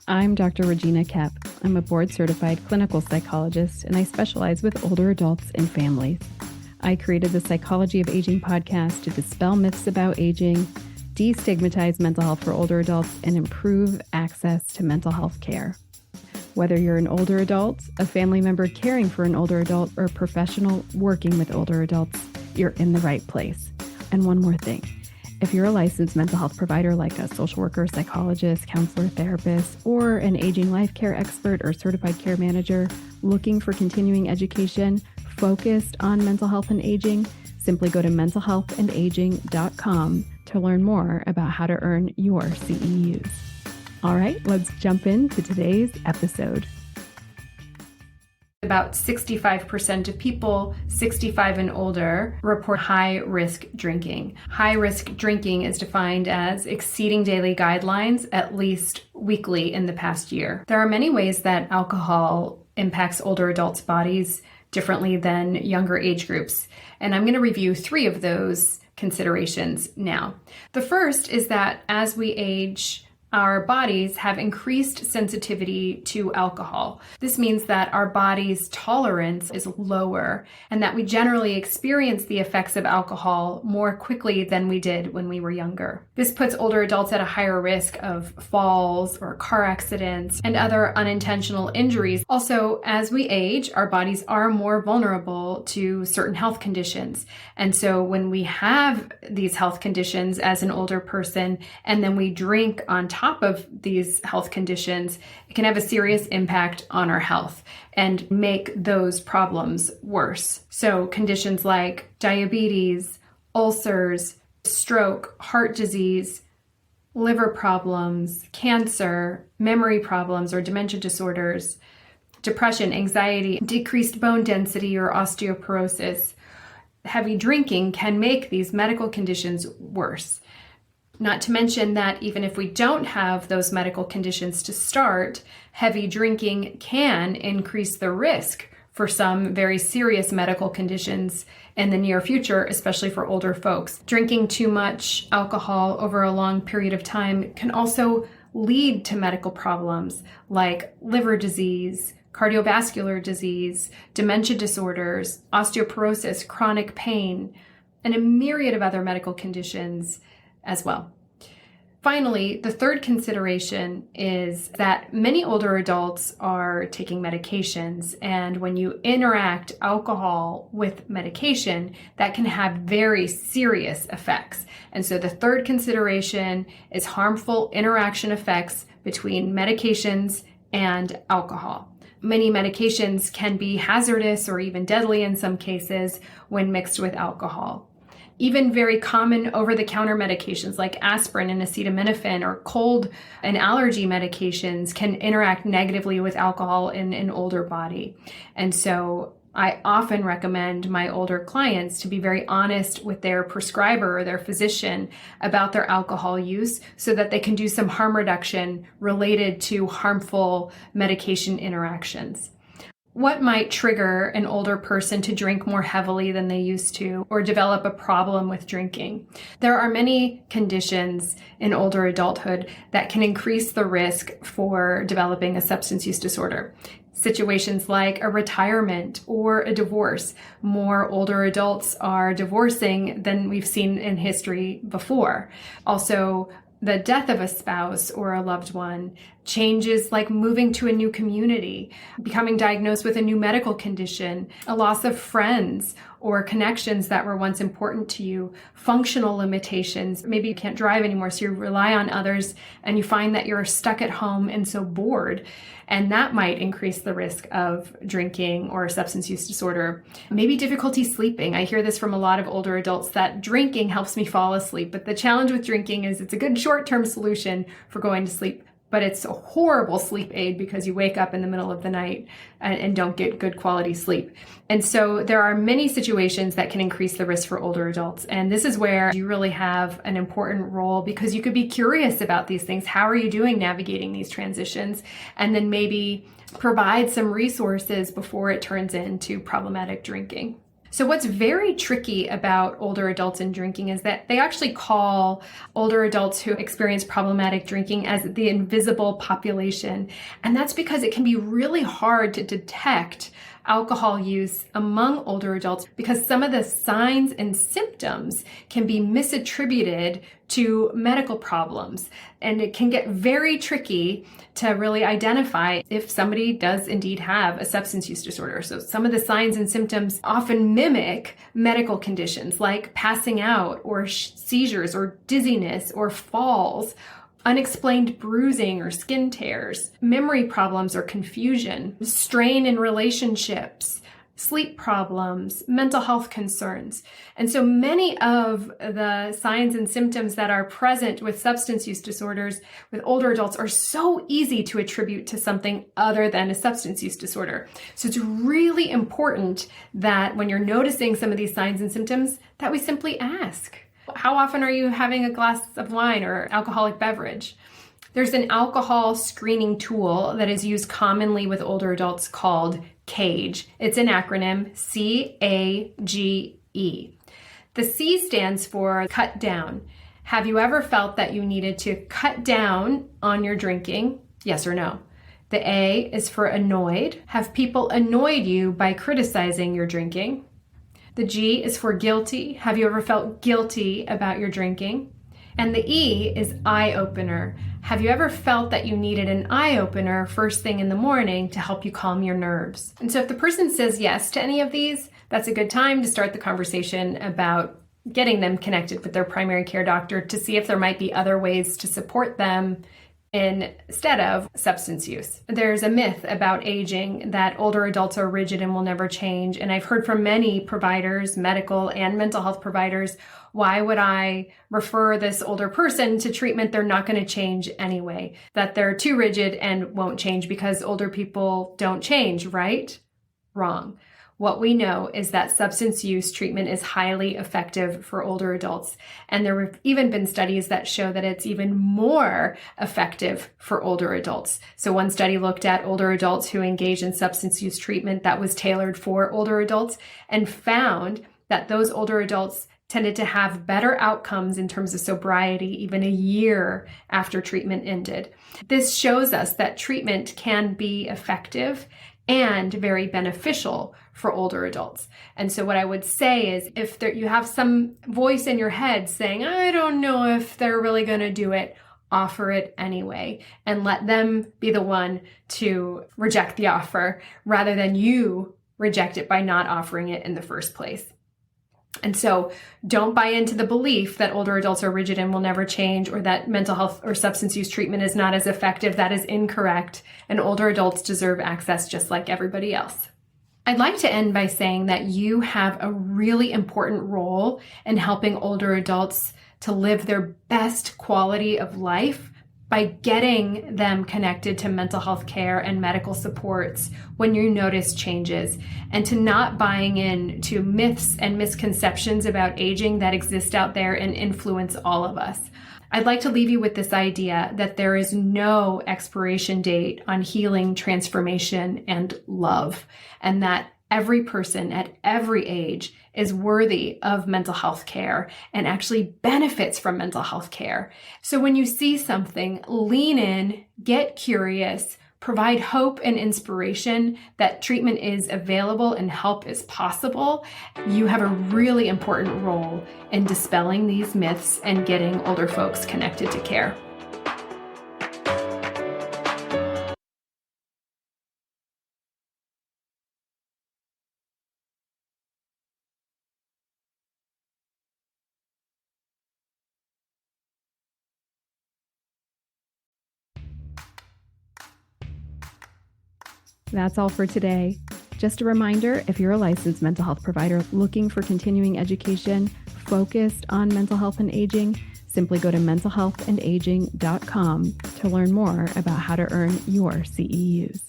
I'm Dr. Regina Kepp. I'm a board-certified clinical psychologist, and I specialize with older adults and families. I created the Psychology of Aging podcast to dispel myths about aging, destigmatize mental health for older adults, and improve access to mental health care. Whether you're an older adult, a family member caring for an older adult, or a professional working with older adults, you're in the right place. And one more thing. If you're a licensed mental health provider like a social worker, psychologist, counselor, therapist, or an aging life care expert or certified care manager looking for continuing education focused on mental health and aging, simply go to mentalhealthandaging.com to learn more about how to earn your CEUs. All right, let's jump into today's episode. About 65% of people 65 and older report high-risk drinking. High-risk drinking is defined as exceeding daily guidelines at least weekly in the past year. There are many ways that alcohol impacts older adults' bodies differently than younger age groups, and I'm going to review 3 of those considerations now. The first is that as we age, our bodies have increased sensitivity to alcohol. This means that our body's tolerance is lower and that we generally experience the effects of alcohol more quickly than we did when we were younger. This puts older adults at a higher risk of falls or car accidents and other unintentional injuries. Also, as we age, our bodies are more vulnerable to certain health conditions. And so when we have these health conditions as an older person and then we drink on top of these health conditions, it can have a serious impact on our health and make those problems worse. So conditions like diabetes, ulcers, stroke, heart disease, liver problems, cancer, memory problems or dementia disorders, depression, anxiety, decreased bone density or osteoporosis. Heavy drinking can make these medical conditions worse. Not to mention that even if we don't have those medical conditions to start, heavy drinking can increase the risk for some very serious medical conditions in the near future, especially for older folks. Drinking too much alcohol over a long period of time can also lead to medical problems like liver disease, cardiovascular disease, dementia disorders, osteoporosis, chronic pain, and a myriad of other medical conditions as well. Finally, the third consideration is that many older adults are taking medications, and when you interact alcohol with medication, that can have very serious effects. And so the third consideration is harmful interaction effects between medications and alcohol. Many medications can be hazardous or even deadly in some cases when mixed with alcohol. Even very common over-the-counter medications like aspirin and acetaminophen or cold and allergy medications can interact negatively with alcohol in an older body. And so I often recommend my older clients to be very honest with their prescriber or their physician about their alcohol use so that they can do some harm reduction related to harmful medication interactions. What might trigger an older person to drink more heavily than they used to or develop a problem with drinking? There are many conditions in older adulthood that can increase the risk for developing a substance use disorder. Situations like a retirement or a divorce. More older adults are divorcing than we've seen in history before. Also, the death of a spouse or a loved one, changes like moving to a new community, becoming diagnosed with a new medical condition, a loss of friends or connections that were once important to you, functional limitations. Maybe you can't drive anymore, so you rely on others and you find that you're stuck at home and so bored. And that might increase the risk of drinking or substance use disorder. Maybe difficulty sleeping. I hear this from a lot of older adults that drinking helps me fall asleep. But the challenge with drinking is it's a good short-term solution for going to sleep, but it's a horrible sleep aid because you wake up in the middle of the night and don't get good quality sleep. And so there are many situations that can increase the risk for older adults. And this is where you really have an important role because you could be curious about these things. How are you doing navigating these transitions? And then maybe provide some resources before it turns into problematic drinking. So what's very tricky about older adults and drinking is that they actually call older adults who experience problematic drinking as the invisible population. And that's because it can be really hard to detect alcohol use among older adults because some of the signs and symptoms can be misattributed to medical problems. And it can get very tricky to really identify if somebody does indeed have a substance use disorder. So some of the signs and symptoms often mimic medical conditions like passing out or seizures or dizziness or falls, unexplained bruising or skin tears, memory problems or confusion, strain in relationships, sleep problems, mental health concerns. And so many of the signs and symptoms that are present with substance use disorders with older adults are so easy to attribute to something other than a substance use disorder. So it's really important that when you're noticing some of these signs and symptoms, that we simply ask. How often are you having a glass of wine or alcoholic beverage? There's an alcohol screening tool that is used commonly with older adults called CAGE. It's an acronym, CAGE. The C stands for cut down. Have you ever felt that you needed to cut down on your drinking? Yes or no? The A is for annoyed. Have people annoyed you by criticizing your drinking? The G is for guilty. Have you ever felt guilty about your drinking? And the E is eye-opener. Have you ever felt that you needed an eye-opener first thing in the morning to help you calm your nerves? And so if the person says yes to any of these, that's a good time to start the conversation about getting them connected with their primary care doctor to see if there might be other ways to support them instead of substance use. There's a myth about aging that older adults are rigid and will never change. And I've heard from many providers, medical and mental health providers, why would I refer this older person to treatment? They're not going to change anyway, that they're too rigid and won't change because older people don't change, right? Wrong. What we know is that substance use treatment is highly effective for older adults. And there have even been studies that show that it's even more effective for older adults. So one study looked at older adults who engage in substance use treatment that was tailored for older adults and found that those older adults tended to have better outcomes in terms of sobriety even a year after treatment ended. This shows us that treatment can be effective and very beneficial for older adults. And so what I would say is if you have some voice in your head saying, I don't know if they're really going to do it, offer it anyway and let them be the one to reject the offer rather than you reject it by not offering it in the first place. And so don't buy into the belief that older adults are rigid and will never change or that mental health or substance use treatment is not as effective. That is incorrect. And older adults deserve access just like everybody else. I'd like to end by saying that you have a really important role in helping older adults to live their best quality of life by getting them connected to mental health care and medical supports when you notice changes, and to not buying in to myths and misconceptions about aging that exist out there and influence all of us. I'd like to leave you with this idea that there is no expiration date on healing, transformation, and love, and that every person at every age is worthy of mental health care and actually benefits from mental health care. So when you see something, lean in, get curious, provide hope and inspiration that treatment is available and help is possible. You have a really important role in dispelling these myths and getting older folks connected to care. That's all for today. Just a reminder, if you're a licensed mental health provider looking for continuing education focused on mental health and aging, simply go to mentalhealthandaging.com to learn more about how to earn your CEUs.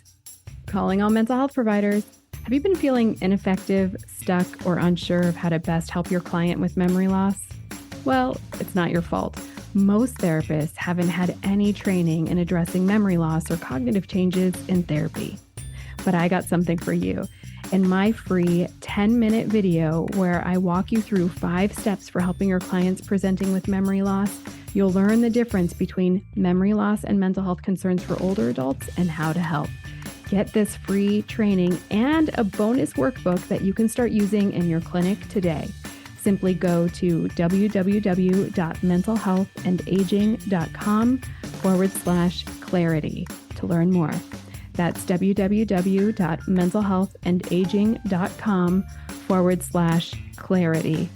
Calling all mental health providers. Have you been feeling ineffective, stuck, or unsure of how to best help your client with memory loss? Well, it's not your fault. Most therapists haven't had any training in addressing memory loss or cognitive changes in therapy. But I got something for you. in my free 10-minute video where I walk you through 5 steps for helping your clients presenting with memory loss. You'll learn the difference between memory loss and mental health concerns for older adults and how to help. Get this free training and a bonus workbook that you can start using in your clinic today. Simply go to www.mentalhealthandaging.com/clarity to learn more. That's www.mentalhealthandaging.com/clarity. CLARITY.